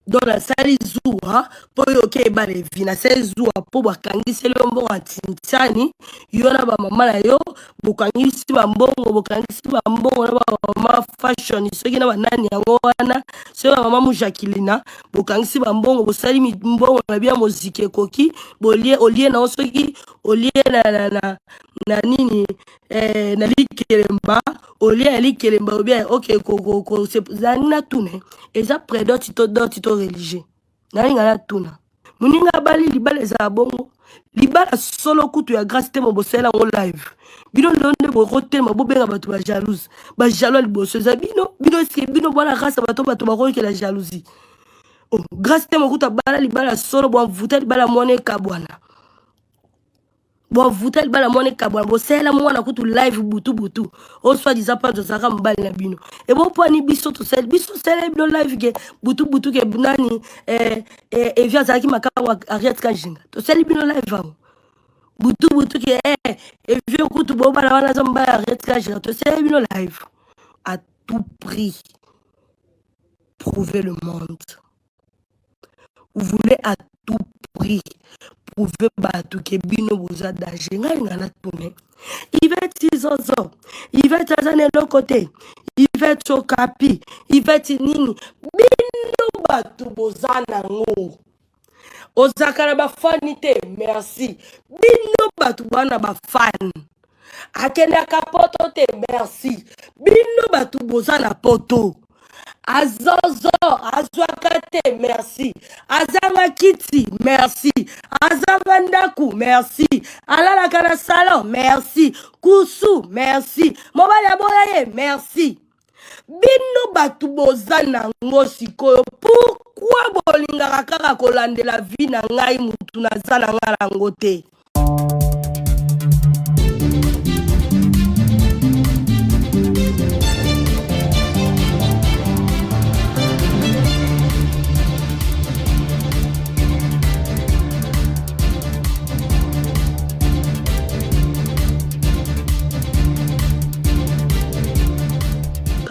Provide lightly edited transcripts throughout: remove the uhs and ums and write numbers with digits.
dans la salle zoua po yoke ba le vina salle zoua po bakangisi le mbongo antintani yo na ba mama na yo bokangisi ba mbongo na ba mama fashion soki na banani yango wana so ba mama Jacqueline bokangisi ba mbongo bosali mbongo na bia mozike koki olie na soki olie na nini na likelemba olie likelemba obia OK ko c'est zanina tune eza prédo tito religieux nalinga na tuna muninga bali libala za bongo libala solo kutu ya grâce te mobosela ngo live bino ndonde bokote mabobenga bato ba jalouse ba jaloux liboso za bino bwana grâce bato bakoki la jalousie oh grâce te mokuta bala libala solo bo mvuta libala mone kabwana bon vuta libala mone kabwana bosela mwana kutu live butu o soit disant pas de saka mbali na bino e bo pani biso to sel biso sel bino live ke butu ke nani e via zaki makawa arrête kanjinga to sel bino live va butu ke e via kutu bo bala wana zamba arrête kanjinga to sel bino live à tout prix prouver le monde. Vous voulez à tout prix prouver batou que bino boza danger ngana tourner il va être 6 ans il va être à l'autre côté il va être au capi il va être nini bino batou boza nango ozakana ba fanité merci bino batou bana ba fan akenda kapoto te merci bino batou boza na poto Azozo, Azwakate, merci. Azama Kiti, merci. Azavandaku, merci. Alala Kana Salon, merci. Kusu, merci. Mobile Aboye, merci. Bino batu bozana ngosiko. Pourquoi bolinga kaka kolande la vie na ngai mutu na zana ngala ngote?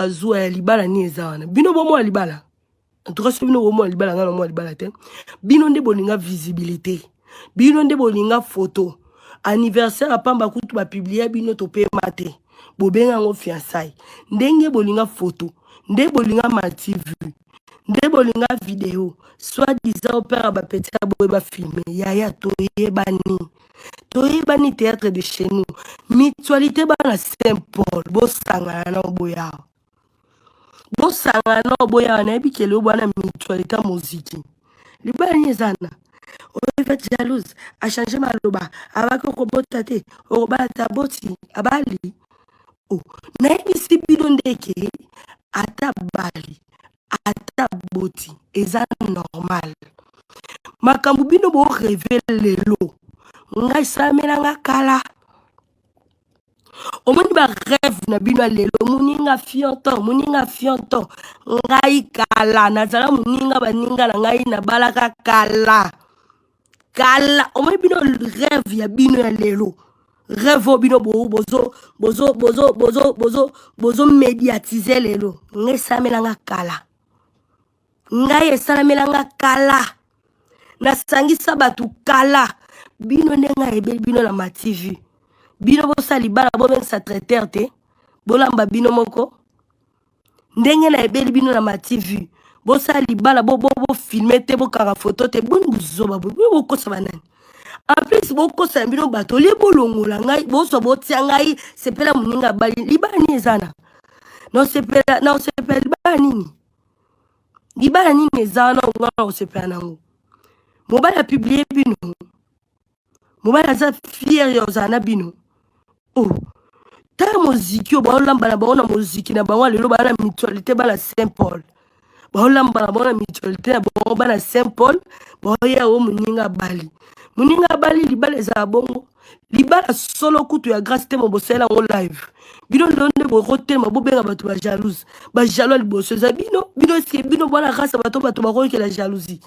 Azua ya libala ni ezawana bino bomo ya libala en tout cas so bino bomo ya libala ngana mo ya libala te bino nde bolinga visibilité bino nde bolinga photo anniversaire apamba kutu ba publier bino to pe mate bobenga ngo fiançailles ndenge bolinga photo nde bolinga ma TV nde bolinga vidéo soit disant père ba petit aboye ba filmer yaya toyebani théâtre de chez nous mutualité bana Saint-Paul bosanga na boya bosanga no boya na ebikele obana mutualité musique libani ezana o va jalouse a changer maloba abako kobota te o bata boti abali o na ebisi bino ndeke ata bali ata boti eza normal makambu bino bo révéler lelo ngai samela nga kala omoni ba rêve na bino lelo muninga fionto ngai kala nazala muninga baninga na ngai na balaka kala omoni bino rêve ya bino ya lelo rêve bino bozo médiatiser lelo ngai samela nga kala ngai esalamela nga kala nasangisa batu kala bino ndenga ebeli bino na ma TV bino bosa libala bobengisa traiteur te bolamba bino moko ndenge na ebeli bino na ma TV bosa libala bo filmer te bokanga photo te boni buzoba bokosa banani en plus bokosa bino bato li bolongola ngai boso botia ngai sepela muninga bali libala ni ezana non sepela libala nini ezana ngana osepela nango mobala publier bino mobala za fier yozana bino oh ta muziki obalamba na baona muziki na bawa lelo bana mutualité bana Saint-Paul baolamba na baona mutualité na bawa bana Saint-Paul boya o muninga bali libala za bongo libala solo kutu ya grâce te mobosela ngo live bino ndonde bokote mabobenga bato ba jalouse ba jaloux liboso za bino bwana grâce bato bakoki la jalousie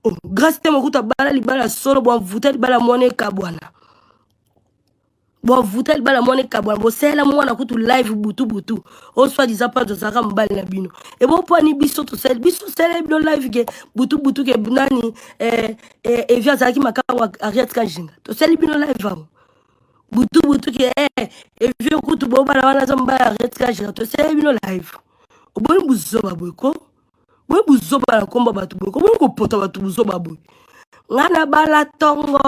oh grâce te mokuta bala libala solo bo mvuta libala mone kabwana Bon, vous tel bala mone kabwa, bo c'est la mwana kutu live butu butu. O soit disant pas de saka mbali na bino. Et bon pour ni biso to sel bino live ke butu butu ke bunani et via zaki makawa ariat kajinga. To sel bino live va. Butu butu ke et via kutu bo bala wana zamba ariat kajinga. To sel bino live. O bon buzo baboko. Bo buzo bala komba batu boko. Bo ko pota batu buzo baboy. Ngana bala tongo.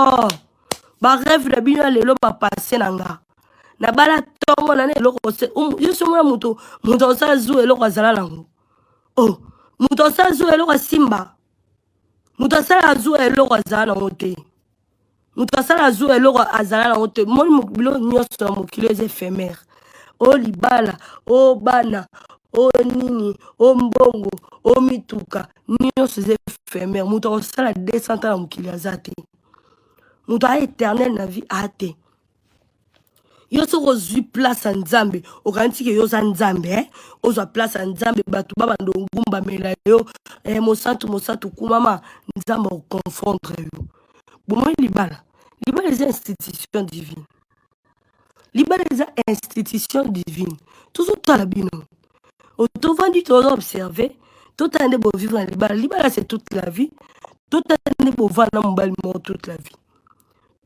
Ba rêve de bino lelo ba passer nanga na bala tongo na eloko se yeso mona muto sa zu eloko azala nango oh muto sa zu eloko simba muto sa zu eloko azala nango te muto sa zu eloko azala nango te moni mokilo nyonso mokilo est éphémère o libala o bana o nini o mbongo o mituka nyonso est éphémère muto sala 200 ans na mokili azate muto a éternel na vie ate yo soko zui place en Nzambe okanti ke yo za Nzambe ozwa place en Nzambe batu baba ndongumba mela yo mosatu kumama Nzambe o confondre yo bomo libala les institutions divines libala les institutions divines toujours toi la bino autovandi to observer tout ande bo vivre en libala c'est toute la vie tout ande bo vana mbali mo toute la vie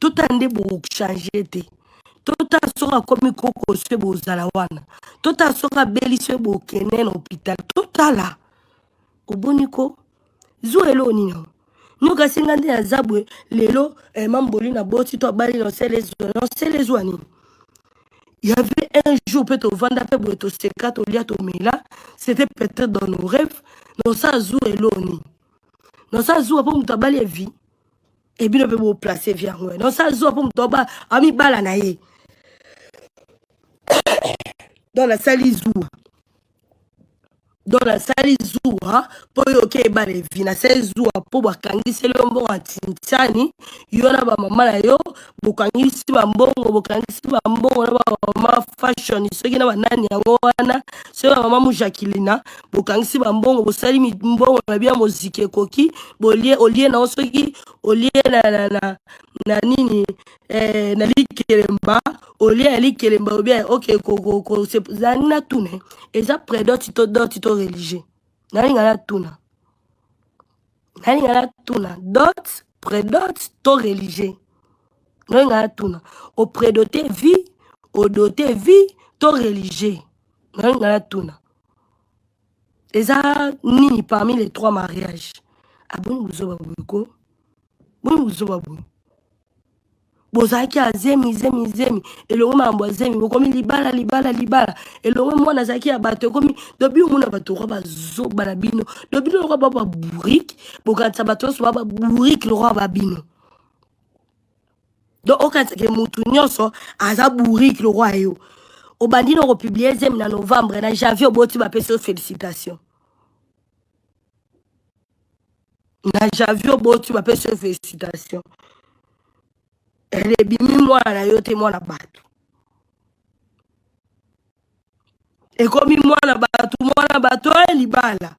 tout ande bo changer te Tota soka komi koko se bo zalawana. Tota soka beli se bo kenen hôpital. Tota la. Oboniko. Zo elo nino. Nuka singande ya zabwe lelo mamboli na boti to bali no les zoani. Il y avait un jour peut au vanda pe bo to seka to lia to mela. C'était peut-être dans nos rêves. Non ça zo elo ni. Non ça zo po mutabali vie. Et bien pe bo placer via moi. Non ça zo po mutaba ami bala na ye. Dans la salle zoua po yo ke ba le vina salle zoua po ba kangisi le mbongo antintani yo na ba mama na yo bo kangisi ba mbongo na ba mama fashion soki na ba nani yango wana so ba mama mu Jacqueline bo kangisi ba mbongo bo sali mbongo na bia mozike koki bo olie na soki olie na nini na likelemba olie likelemba obia OK ko c'est zanina tune eza prédot tito religieux nalinga na tuna dot prédot to religieux nalinga na tuna au prédoté vie au doté vie to religieux nalinga na tuna eza nini parmi les 3 mariages aboni buzoba buko boni buzoba buko bozaki azemi elongo mambo azemi bokomi libala elongo mwana zaki ya bato ekomi dobi omona bato roi bazoba na bino dobi lo roi baba bourrique bokanisa bato nyonso baba bourrique le roi babino donc okanisa ke mutu nyonso aza bourrique le roi yo obandi na kopublie ezemi na novembre na janvier oboti bapesi yo félicitation na janvier oboti bapesi yo félicitation elle est bimi mwana na yo te mwana bato ekomi mwana bato libala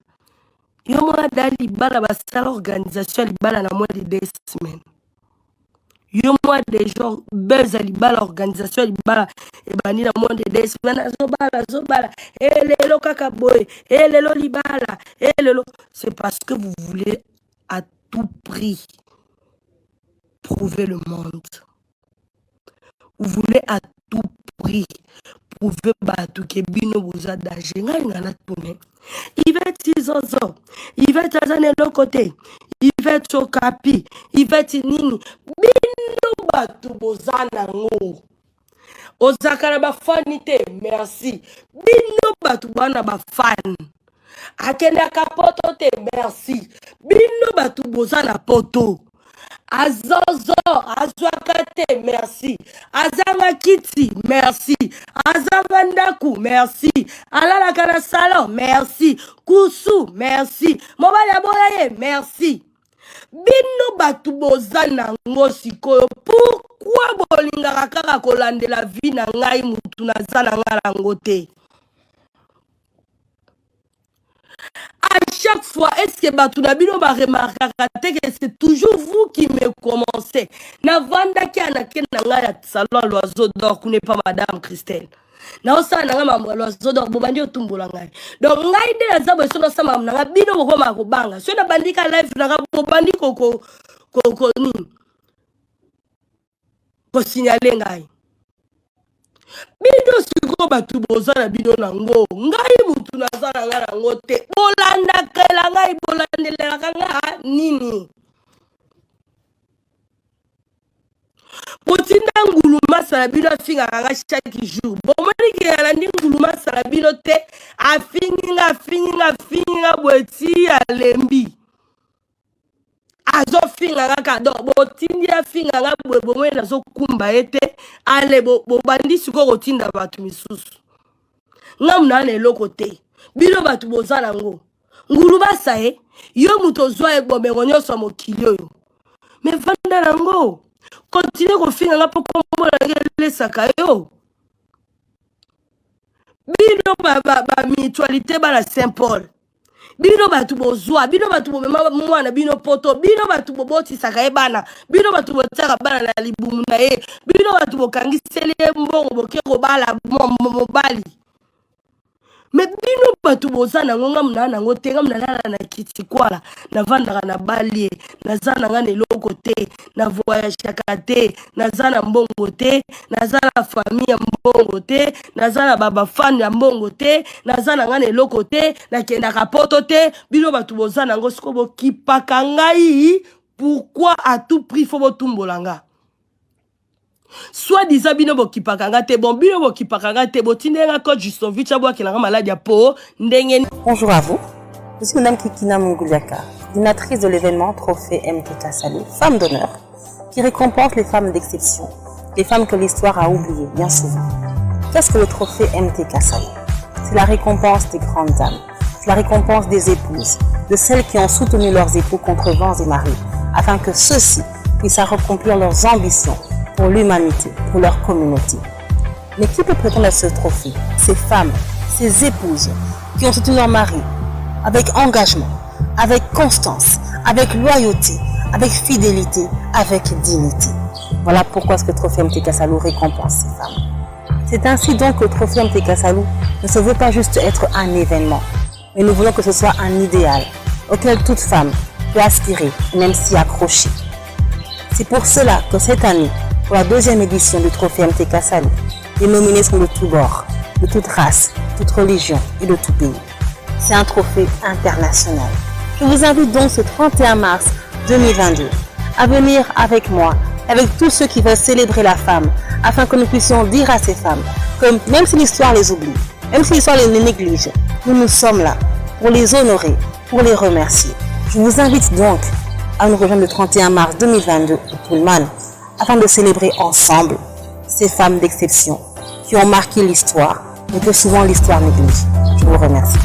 yo mwana da libala basala organisation libala na moins de 2 semaines yo mwana de genre buzz libala organisation libala ebandi na moins de 2 semaines azobala lelo kaka boy lelo libala lelo c'est parce que vous voulez à tout prix prouver le monde. Vous voulez à tout prix prouver batu ke bino boza danger. Ngana tourner. Il va être 6 ans. Il va être azane l'autre côté. Il va être sokapi. Il va être nini. Bino batu boza nango. Ozakana ba fanite. Merci. Bino batu bana ba fan. Akenda kapoto te. Merci. Bino batu boza na poto. Azozo, Azwakate, merci. Azanga Kiti, merci. Azanga Ndaku, merci. Alala Kana Salon, merci. Kusu, merci. Mobile Aboye, merci. Bino batu bozana ngosiko. Pourquoi bolinga kaka kolande la vie na ngai mutu na zana ngala ngote? À chaque fois, est-ce que Batunabino va remarquer que c'est toujours vous qui me commencez? Navanda qui a un salon à l'oiseau d'or, qu'on n'est pas Madame Christelle. Na ça na ngama l'oiseau d'or, bobandi otumbola ngai. Donc ngai de la zabo sono sama na bino ko ma ko banga. So na bandika live na bobandi ko ni. Ko signaler ngai. Bino siko batu boza na bino nango ngai mutu nazala nga nango te bolanda kela ngai bolandela nga nini potinda nguluma sala bino afinga nga chaque jour bomoni ki alandi nguluma sala bino te afinga bweti alembi azo finga nga kado botindi afinga nga bomoni nazo kumba ete ale bobandi siko kotinda batu misusu ngam na eloko te bino batu boza nango ngulu basa yo muto zwa ebomengo nyonso mokili oyo me vanda nango continue kofinga nga po kombo na lesaka yo bino ba mutualité bana Saint Paul bino batu bozwa bino batu bomema mwana bino poto bino batu bobotisaka bana bino batu botsaka bana na libumu na ye bino batu bokangiseli mbongo bokeko bala mobali mais bino batu boza nango nga muna nango te nga muna na kiti kwala na vandaka na balie naza na nga eloko te na voyage te naza na mbongo te naza na famille ya mbongo te naza na baba fan ya mbongo te naza na nga eloko te nakendaka poto te bino batu boza nango siko bokipaka ngai pourquoi à tout prix fo botumbola nga soit disant bino bokipaka nga te bon bino bokipaka nga te botindenga coach Justovich abwakela nga malade ya po ndenge. Bonjour à vous, je suis Madame Kikina Mungouliaka, coordinatrice de l'événement Trophée MTK Salou, femme d'honneur, qui récompense les femmes d'exception, les femmes que l'histoire a oubliées bien souvent. Qu'est-ce que le Trophée MTK Salou? C'est la récompense des grandes dames, c'est la récompense des épouses, de celles qui ont soutenu leurs époux contre vents et marées, afin que ceux-ci puissent accomplir leurs ambitions pour l'humanité, pour leur communauté. Mais qui peut prétendre à ce trophée? Ces femmes, ces épouses qui ont soutenu leur mari avec engagement, avec constance, avec loyauté, avec fidélité, avec dignité. Voilà pourquoi ce que le trophée MTK Salou récompense ces femmes. C'est ainsi donc que le trophée MTK Salou ne se veut pas juste être un événement, mais nous voulons que ce soit un idéal auquel toute femme peut aspirer, même s'y accrocher. C'est pour cela que cette année, pour la deuxième édition du Trophée MTK Salou, les nominés sont de tous bords, de toute race, de toute religion et de tout pays. C'est un trophée international. Je vous invite donc ce 31 mars 2022 à venir avec moi, avec tous ceux qui veulent célébrer la femme, afin que nous puissions dire à ces femmes que même si l'histoire les oublie, même si l'histoire les néglige, nous sommes là pour les honorer, pour les remercier. Je vous invite donc à nous rejoindre le 31 mars 2022 au Pullman, afin de célébrer ensemble ces femmes d'exception qui ont marqué l'histoire, mais que souvent l'histoire néglige. Je vous remercie.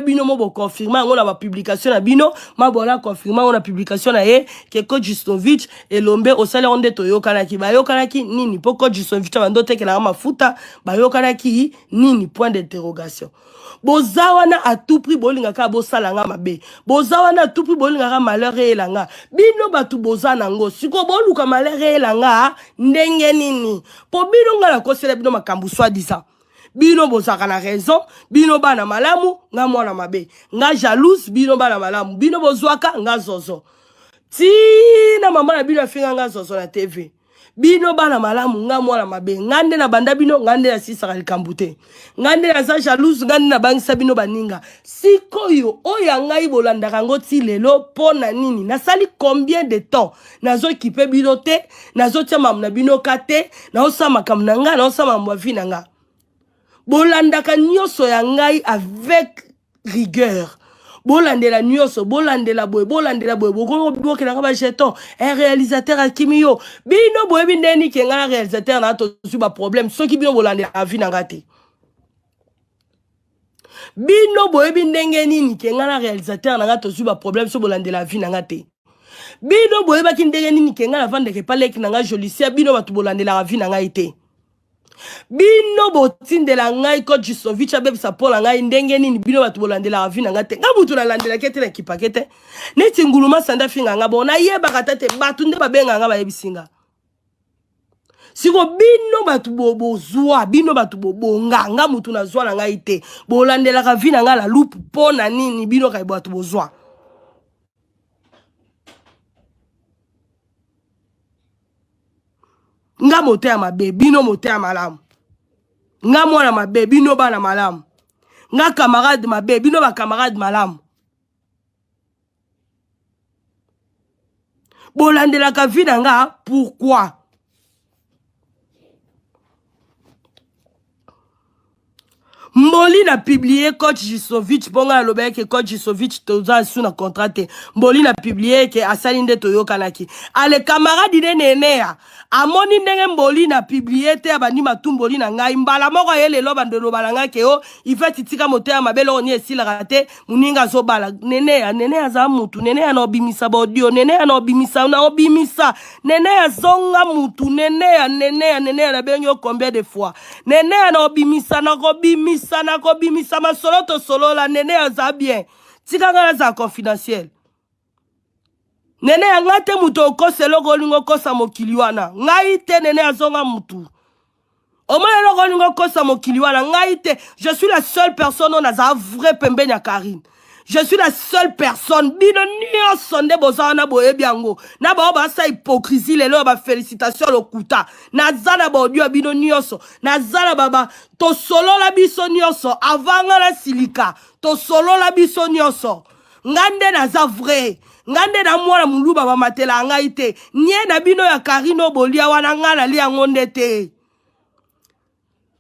Bino mo confirmer on a publication na bino ma bona confirmer on a publication na ye que coach Justovich et Lombe au salaire onde toyokana ki bayokana ki nini po coach Justovich bando tekela mafuta bayokana ki nini point d'interrogation. Bozawana à tout prix bolinga ka bosalanga mabe bozawana à tout prix bolinga ka malheur elanga bino batu bozana ngo siko boluka malheur elanga ndenge nini po bino ngala ko célébrer bino makambu soit disant bino bozaka na raison bino bana malamu nga mwana mabe nga jalouse bino bana malamu bino bozwaka nga zozo tina mama na bino afinga nga zozo na TV bino bana malamu nga mwana mabe ngande na banda bino ngande na sisa likambute ngande na za jalouse ngande na bangisa bino baninga sikoyo oya ngai bolandaka ngo ti lelo pona nini nasali combien de temps nazo kipe bino te nazo tia mamu na bino kate na osama kamna nga na osama mwavi na nga bolandaka nyoso ya ngai avec rigueur bolandela nyoso bolandela boye bokobokelanga ba jeton un réalisateur akimiyo bino boye bindeni ke nga réalisateur na to suba problème soki bino bolandela vie na ngate bino boye bindenge nini ke nga réalisateur na to suba problème so bolandela vie na ngate bino boye bakindenge nini ke nga la vande ke palek na nga jolicia bino batu bolandela vie na nga ite Bino botindela ngai ko Jisovic abebisa pola ngai ndenge nini bino batu bolandela avi na ngate. Nga mutu na landela kete na kipakete. Neti nguluma sanda finga nga bona yeba katate batu nde babenga nga bayebisinga. Siko bino batu bozwa, bino batu bobonga nga mutu na zwa na ngai te. Bolandela ka vi na nga la loupe pona nini bino kay batu bozwa. Nga mote ya mabe, bino mote ya malamu. Nga mwana mabe, bino bana malamu. Nga camarade mabe, bino ba camarade malamu. Bolandela ka vi na nga, pourquoi? Mboli na publié coach Jisovic bonga lobé que coach Jisovic toza sous na contrat. Mboli na publié que asalinde toyo kanaki. Ale camarade ide nenea. Amoni ndenge mboli na publié te abani matumboli na ngai mbala moko yele lo bandelo balanga ke o il fait titika moteur mabelo oni esila rate muninga zo bala nenea za mutu nenea na obimisa bodio nenea na obimisa na obimisa nenea zonga mutu nenea na benyo combien de fois nenea na obimisa na kobimisa masolo to solo la nenea za bien tika ngala za confidentiel. Nene ngate mutu okose logo lingo kosa mokili wana. Ngai te nene azonga mutu. Omane logo lingo kosa mokili wana. Ngai te. Je suis la seule personne on a za vrai pembe nya Karine. Je suis la seule personne. Bino nyonso nde bozana boyebi yango. Na ba ba sa hypocrisie lelo ba félicitations lokuta. Na zana ba odio bino nyonso. Na zana baba to solo la biso nyonso avanga la silika. To solo la biso nyonso. Ngande na za vrai. Ngande na mwana muluba ba matela ngai te. Nye na bino ya Karino bolia wana ngala li ngonde te.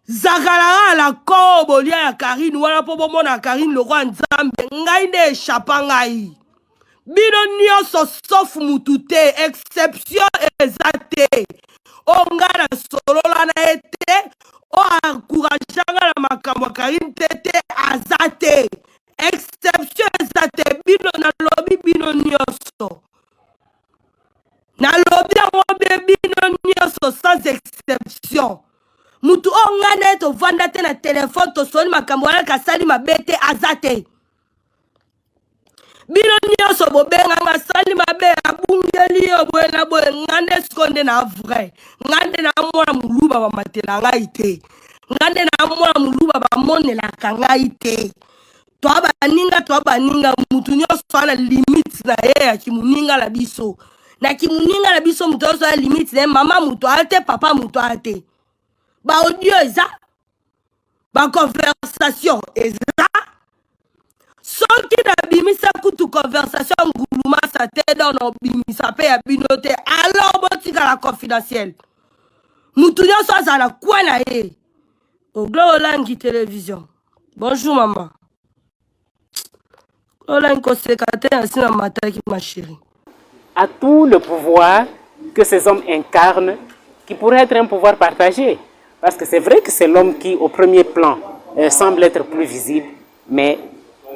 Zakala la ko bolia ya Karine wana po bomona Karine le roi nzambe ngai nde échappa ngai. Bino nyonso sauf mutu te exception ezate. O ngala solo la na ete o encourageanga na makambo Karine te azate. Exception ezate bino na lobby bino nyonso. Na lobby yango bino nyonso sans exception. Mutu o ngane to vanda te na téléphone to soni makambo wana kasali mabete azate. Bino nyonso bobenga nga sali mabe abungeli yo bwela bwe ngande skonde na vrai. Ngande na mwana muluba ba matela ngai te. Ngande na mwana muluba ba monela ngai te. Toi baninga mutu nyonso ana limite na ye ya kimuninga la biso. Na kimuninga la biso mutu nyonso ana limite na mama mutu ate papa mutu ate. Ba audio eza. Ba conversation eza. Soki na bimisa kutu conversation nguluma sa te don no bimisa pe ya binote alors botika la confidentielle. Mutu nyonso azala kwa na ye. Oglolangi télévision. Bonjour maman. À tout le pouvoir que ces hommes incarnent, qui pourrait être un pouvoir partagé. Parce que c'est vrai que c'est l'homme qui, au premier plan, semble être plus visible, mais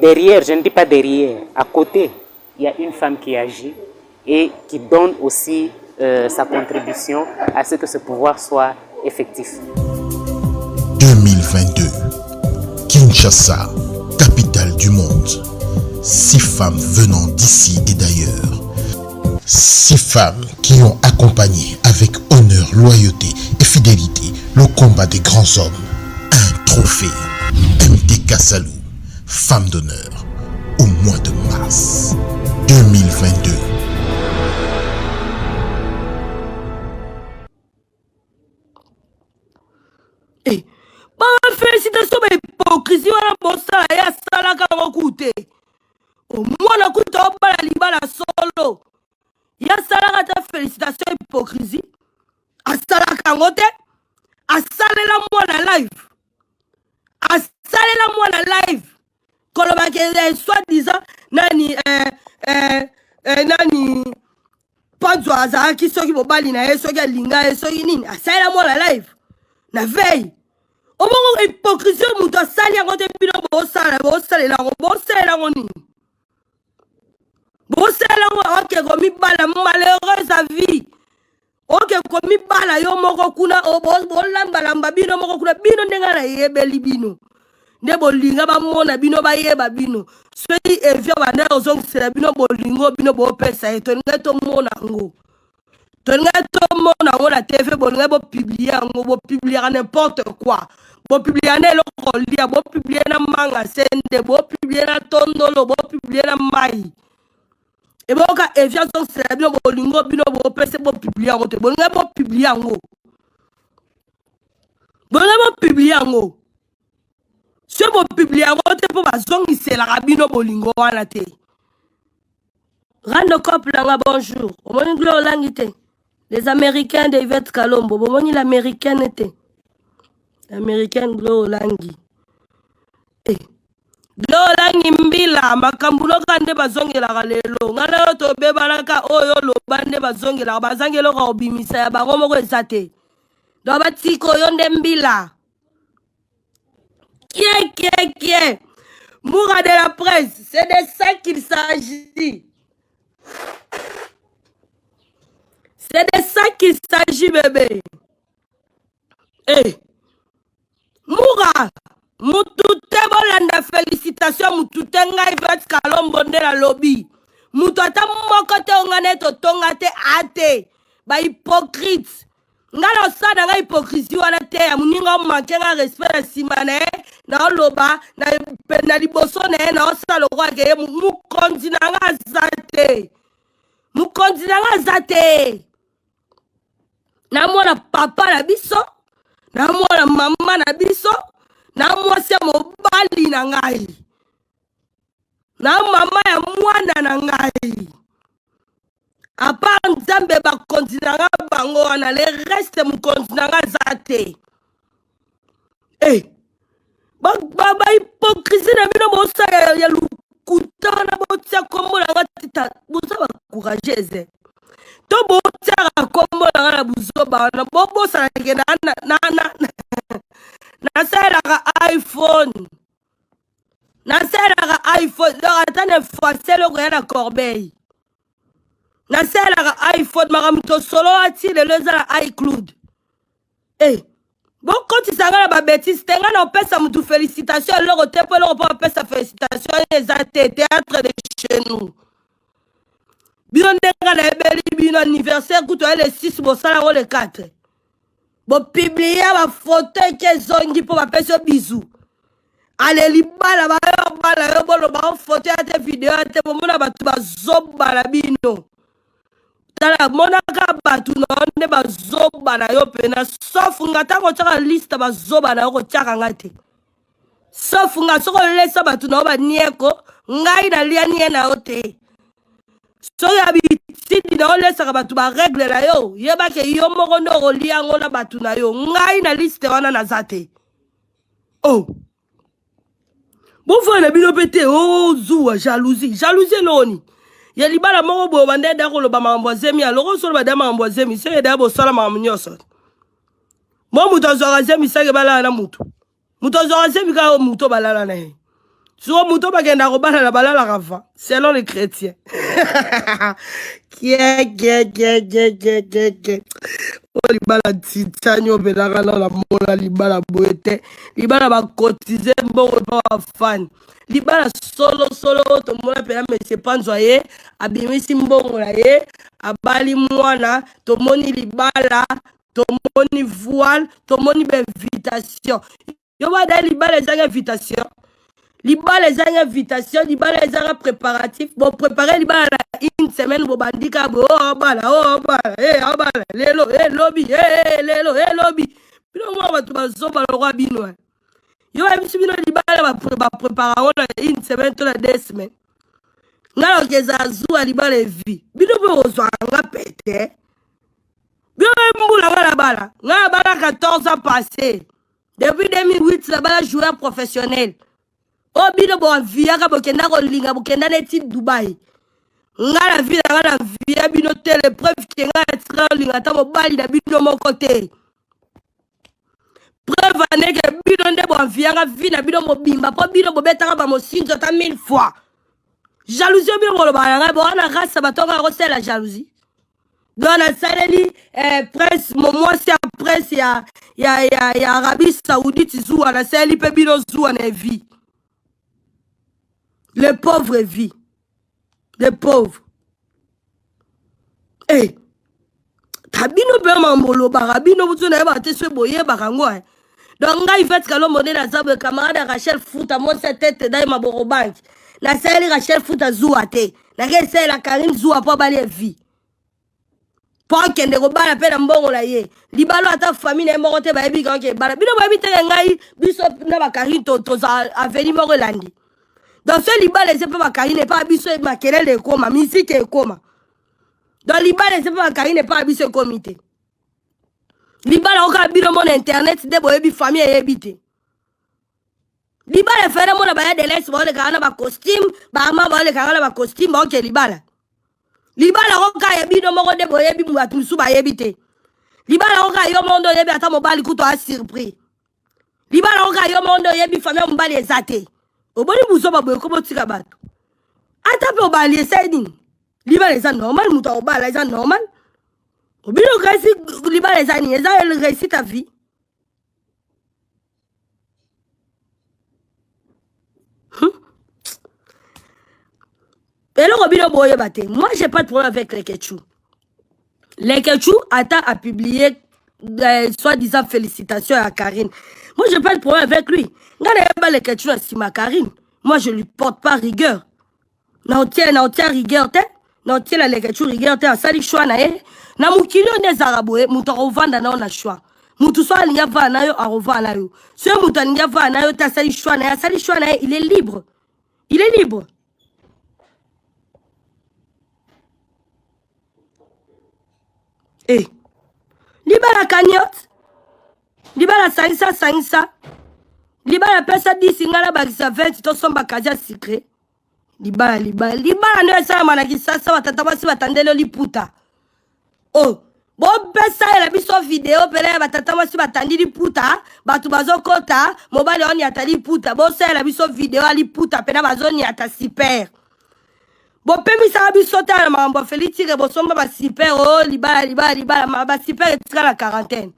derrière, je ne dis pas derrière, à côté, il y a une femme qui agit et qui donne aussi sa contribution à ce que ce pouvoir soit effectif. 2022, Kinshasa, capitale du monde. 6 femmes venant d'ici et d'ailleurs. 6 femmes qui ont accompagné avec honneur, loyauté et fidélité le combat des grands hommes. Un trophée. MTK Salou, femme d'honneur, au mois de mars 2022. Hey, félicitations, mais hypocrisie, on a bossé, il y a ça là qui a coûté. Moi, na kuta obala libala solo. Ya salaka ta félicitations hypocrisie. Asalaka ngote. Asalela moi na live. Asalela moi na live. Koloba ke soi-disant nani nani Panzo azaki soki bobali na ye soki alinga ye soki nini. Asalela moi na live. Na veille. Omongo hypocrisie muto asali ngote bino bosalela ngoni. Malheureuse à vie. Ok, komi bala yo moko kuna lamba lamba bino moko kuna bino ndenga na yebeli bino. Ne bolinga ba mona bino ba yeba bino. Soki evia bana ozongisela bino bolingo bino bo pesa eto nga to mona ngo. To nga to mona ngo na TV bolinga bo publier ngo bo publier n'importe quoi. Bo publier na eloko lia, bo publier na manga sende, bo publier na tondolo, bo publier na mai. Et bon, quand il vient son service, bolingo, bino, bo pese, bo publier ngo te. Bolinga bo publier ngo. Bolinga bo publier ngo. Si bo publier ngo te, po ba zongi se la rabino bolingo wana te. Rando Cop langa bonjour. Omoni glo langite. Les Américains de Yvette Kalombo. Omoni l'américaine était. L'américaine glo langi. Eh. Glo langi mbila makambulo kande bazongela lelo. Ngana to bebalaka oyo lo bande bazongela bazangelo ka obimisa ya baromo ko ezate. Do batiko yonde mbila. Kie. Moura de la presse, c'est de ça qu'il s'agit. C'est de ça qu'il s'agit, bébé. Eh. Moura. Mutute bolanda félicitations mutute ngai Yvette Kalombo nde la lobby. Mutata moko te ongane to tonga te ate. Ba hypocrite. Ngala osada nga hypocrisie wana te ya muninga manke nga respect na simane na loba na liboso na na osala kwa ke mukonzi na nga zate. Mukonzi na nga zate. Na mwana papa na biso, na mwana mama na biso. Na mwasi mobali na ngai. Na mama ya mwana na ngai. A part nzambe bakonzi na nga bango wana le reste mukonzi na nga zate. Eh. Ba hypocrisie na bino bosa ya lukuta na botia kombo na nga tita bosa ba courageuse. To botia kombo na nga na buzoba na bobosa na nasalaka iPhone. Nasalaka iPhone. Donc attendez forcer le goya na corbeille. Nasalaka iPhone makamuto solo ati le leza na iCloud. Eh. Bon quand tu sanga ba bêtise tenga na pesa mutu félicitations le te pe le pa pesa félicitations les théâtre de chez nous. Bino ndenga na ebeli bino anniversaire kuto le 6 bosala le 4. Bo publier ma photo ke zongi po ba peso bisou. Ale libala ba yo bala yo bolo ba photo ya te video ya te mona batu ba zoba la bino. Tala mona ka batu na onde ba zoba na yo pena sauf ngata ko tsaka liste ba zoba na yo ko tsaka ngate. Sauf nga soko lesa batu na ba nieko ngai na lia nie na ote. So ya bitidi na olesa batu ba règle la yo yeba ke yo moko ndo lia ngona batu na yo ngai na liste wana na zate. Oh. Bon voilà bino pété oh zuwa jalousie loni. Ya libala moko bo bande da ko lo ba mambozemi aloko so ba da mambozemi se da bo sala mamunyoso. Mo muto zo razemi se bala na mutu. Muto zo razemi ka muto balala na he. Sur muto bagenda ko bala la balala rava selon les chrétiens. Qui oh libala titanyo belaka na la mola libala boete libala ba cotiser mbongo pa fan libala solo to mona pena monsieur Panzoye abimisi mbongo la ye abali mwana to moni libala to moni voile to moni invitation yo ba da libala za invitation. Libala les invitation, libala les préparatifs, bon préparer libala une semaine bo bandika bo bala lelo lobby lobby bino mo ba to bazoba lo roi bino yo abisi bino libala ba préparer une semaine to la 2 semaines ngalo keza zuwa libala vie bino bo ozanga pete bino mbula ngala bala 14 ans passé depuis 2008 la bala joueur professionnel. Oh bino bo via ka bokenda ko linga bokenda neti Dubai. Ngala via bino tele preuve ke ngala tra linga ta mobali na bino moko te. Preuve ane ke bino nde bo via ka vina bino mobimba po bino bo betaka ba mosinzo ta 1000 fois. Jalousie bino bo ba nga bo na grâce ba tonga ko c'est la jalousie. Donc na saleli presse moi c'est presse ya Arabie Saoudite zuwa na saleli pe bino zuwa na vie. Les pauvres vie. Les pauvres. Eh. Tabino be mambolo barabino butu na ba te se boye barango. Donc nga Yvette Kalo modèle na zabe camarade Rachel Fouta moi cette tête dai maboro bank. Na saleli Rachel Fouta zuwa te. Na ke c'est la Karine zuwa po bale vie. Pour qu'il ne roba la peine en bon la ye. Libalo à ta famille n'est mort te baby quand que bala. Bino baby te ngai biso na bakari to aveni morelandi. Dans ce libal les pas bakari n'est pas biso makelele de koma musique et koma. Dans libal les pas bakari n'est pas biso comité. Libal oka bino mon internet de boyebi famille et habité. Libal fait mon baya de laisse bon le kana ba costume ba ma ba le kana ba costume bon que libal. Libala roka yebi no moko de boyebi muatu suba yebite. Libala roka yo mondo yebi ata mobali kuto a surpris. Libala roka yo mondo yebi famille mobali ezate. Oboni buso ba boye ko botika bato. Ata pe obali esaiding. Libala eza normal muto obala eza normal. Obino kasi libala eza ni eza elle réussit ta vie. Moi, j'ai pas de problème avec les Ketchou. Les Ketchou a publié soi-disant félicitations à Karine. Moi, j'ai pas de problème avec lui. Les Ketchou à Karine. Moi, je lui porte pas rigueur. Non, tiens rigueur, non, tiens les Ketchou rigueur, à sali choix na e. Na mukili on est araboué, mouton revendre na on a choix. Moutou soit n'y a pas na yo à revendre na yo. Ce mouton n'y a pas na yo ta sali choix na il est libre. Il est libre. Eh, libala cagnotte, libala sangisa, libala pesa 10 singala bakisa 20 to somba kaja secret. Libala no esa manakisa sa watata basi batandelo liputa. Oh, bo pesa la biso vidéo pele batata basi batandi liputa, batu bazokota, mobile on yata liputa, bo sa la biso vidéo liputa pena bazoni yata super. Bon, pemi ça a sauté à ma mambo Félix bo somba ba super oh libala ma ba super etika la quarantaine.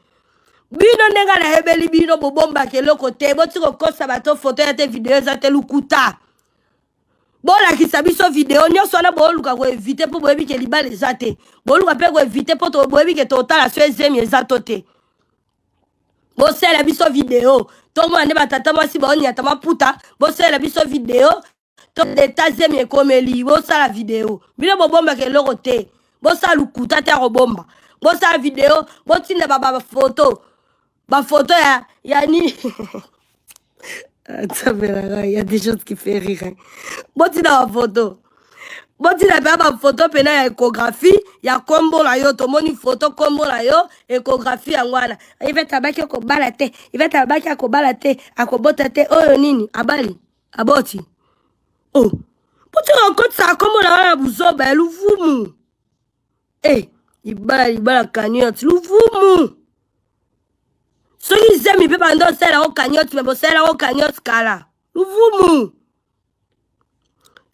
Bino nenga na hebeli bino bo bomba ke lokote bo tiko kosa bato photo ya te vidéo za te lukuta. Bon la ki sabi so vidéo nyo so na bo luka ko éviter pour boyebi ke libala ezate. Bo luka pe ko éviter pour to boyebi ke total la sezemi ezatote. Bo se la biso vidéo. To mo ane batata mo si ba oni atama puta. Bo se la biso vidéo. L'état zemi komeli bo sa la vidéo bino bo bomba ke lorote bo sa lukuta te robomba bo sa la vidéo bo tinda ba photo ya ni il y a des choses qui fait rire bo tinda ba photo bo tinda ba photo pena ya échographie ya kombo la yo to moni photo kombo la yo échographie angwana il va tabaki ko balate il va tabaki ko balate akobota te oyo nini abali aboti. Oh, pour tu rencontres ça comme on a la bouzo, ben l'ouvoumu. Eh, il bat la cagnotte, l'ouvoumu. Ceux qui aiment, ils peuvent pas entendre celle la cagnotte, mais bon, celle la cagnotte, kala. L'ouvoumu.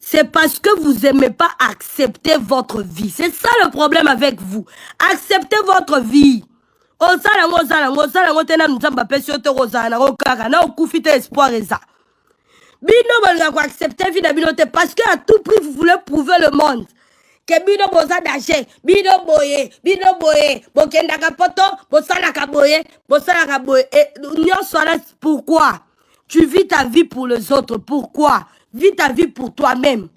C'est parce que vous n'aimez pas accepter votre vie. C'est ça le problème avec vous. Acceptez votre vie. On s'ala, tena nous sommes pas péchote rosana, on kaka, on koufite espoir et ça. Bino bolga ko accepter vie de binote parce que à tout prix vous voulez prouver le monde que bino boza danger bino boye bokenda kapoto bosala ka boye et nyo sola pourquoi tu vis ta vie pour les autres pourquoi vis ta vie pour toi-même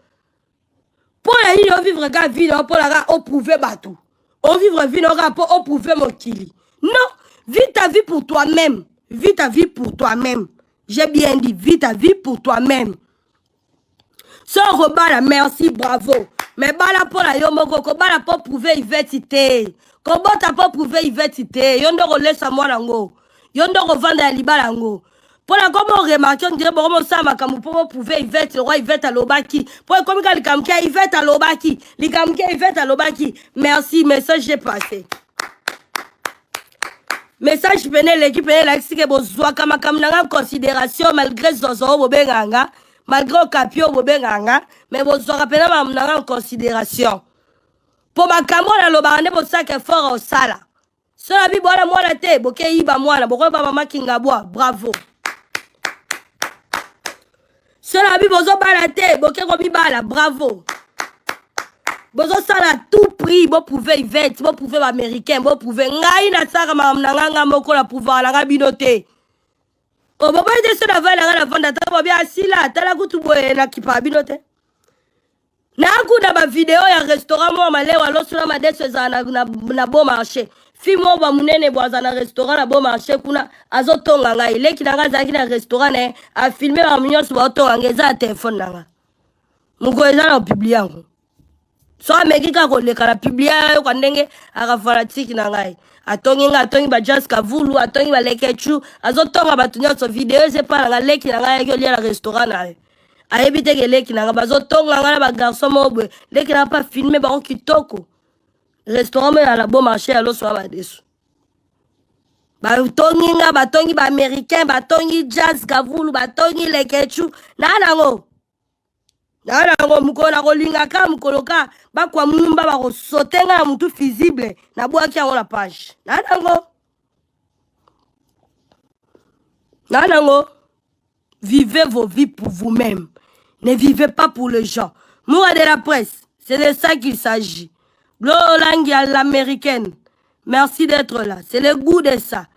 pour la vie on vivre ga vie pour la ga prouver batou on vivre vie no ga pour prouver mokili non vis ta vie pour toi-même vis ta vie pour toi-même. J'ai bien dit, vis ta vie pour toi-même. Sans rebala, merci, bravo. Mais bala pour la yomoko, ko bala pour prouver identité. Comment t'as pas prouvé identité? Yondo relève à moi lango. Yondo revendre à libalango. Pour la comment remarquer, on dirait bon ça ma kamu pour prouver identité, le roi identité à l'obaki. Pour comme quand les kamkia identité à l'obaki, les kamkia identité à l'obaki. Merci, message j'ai passé. Message venez l'équipe et l'axi que bozwa kama kamnanga considération malgré zozo bobenganga malgré capio bobenganga mais bozwa rapena mamnanga en considération Pour ma camona lo bande pour ça que fort au sala. Cela bi bona moi la te boke iba mwana boko ba mama kingabwa bravo. Cela bi bozo bala te boke ko bi bala bravo. Bozo sala tout prix bo pouvez Yvette bo pouvez américain bo pouvez ngai na sara mamnanga moko la pouvoir la rabinote. O bobo ite so na vana na vanda ta bo bia sila tala kutu boye na kipa binote. Na kuna ba vidéo ya restaurant mo malewa lo suna madese za na bon marché. Fimo ba munene boza na restaurant na bon marché kuna azotonga ngai leki nanga zaki na restaurant ne a filmer ba munyo so tonga ngeza téléphone nanga. Muko eza na publier yango. So amekika ko leka na publier yo kwa ndenge akafaratiki na ngai. Atongi ba Jazz Kavulu atongi ba lekechu azotonga ba tunyo so vidéo c'est pas na leki na ngai yo lia na restaurant na. Aebite ke leki nanga bazotonga ngana ba garçon mobwe leki na pas filmer ba kitoko. Restaurant mais à la bon marché à l'eau soit ba desu. Batongi nga batongi ba américain batongi Jazz Kavulu batongi lekechu na nango. Na nango mukona ko linga ka mukoloka ba kwa mumba ba ko sotenga mutu visible na boaki yango la page. Na nango. Vivez vos vies pour vous-même. Ne vivez pas pour les gens. Moura de la presse, c'est de ça qu'il s'agit. Glolangue à l'américaine. Merci d'être là. C'est le goût de ça.